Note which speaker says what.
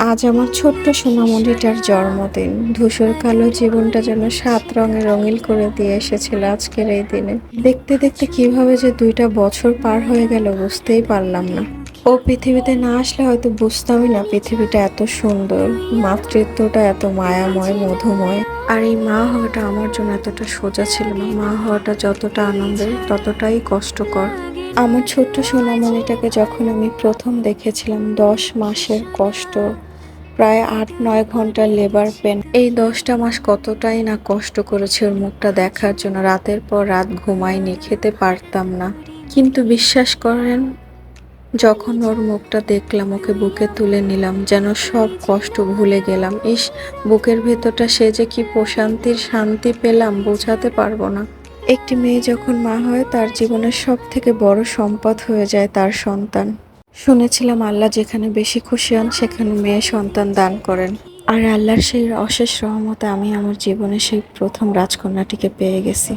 Speaker 1: আজ আমার ছোট্ট সোনামণিটার জন্মদিন। ধূসর কালো জীবনটা যেন ৭ রঙে রঙিন করে দিয়ে এসেছিল আজকের এই দিনে। দেখতে দেখতে কিভাবে যে ২টা বছর পার হয়ে গেল বুঝতেই পারলাম না। ও পৃথিবীতে না আসলে হয়তো বুঝতামই না পৃথিবীটা এত সুন্দর, মাতৃত্বটা এত মায়াময়, মধুময়। আর এই মা হওয়াটা আমার জন্য এতটা সোজা ছিল না। মা হওয়াটা যতটা আনন্দের ততটাই কষ্টকর। আমার ছোট্ট সোনামণিটাকে যখন আমি প্রথম দেখেছিলাম, ১০ মাসের কষ্ট, প্রায় ৮-৯ ঘন্টার লেবার পেন, এই ১০টা মাস কতটাই না কষ্ট করেছি ওর মুখটা দেখার জন্য। রাতের পর রাত ঘুমাইনি, খেতে পারতাম না। কিন্তু বিশ্বাস করেন, যখন ওর মুখটা দেখলাম, ওকে বুকে তুলে নিলাম, যেন সব কষ্ট ভুলে গেলাম। ইস, বুকের ভেতরটা সে যে কি প্রশান্তির শান্তি পেলাম বোঝাতে পারবো না। একটি মেয়ে যখন মা হয়, তার জীবনের সব থেকে বড় সম্পদ হয়ে যায় তার সন্তান। শুনেছিলাম আল্লাহ যেখানে বেশি খুশি হন সেখানে মেয়ে সন্তান দান করেন। আর আল্লাহর সেই অশেষ রহমতে আমি আমার জীবনে সেই প্রথম রাজকন্যাটিকে পেয়ে গেছি।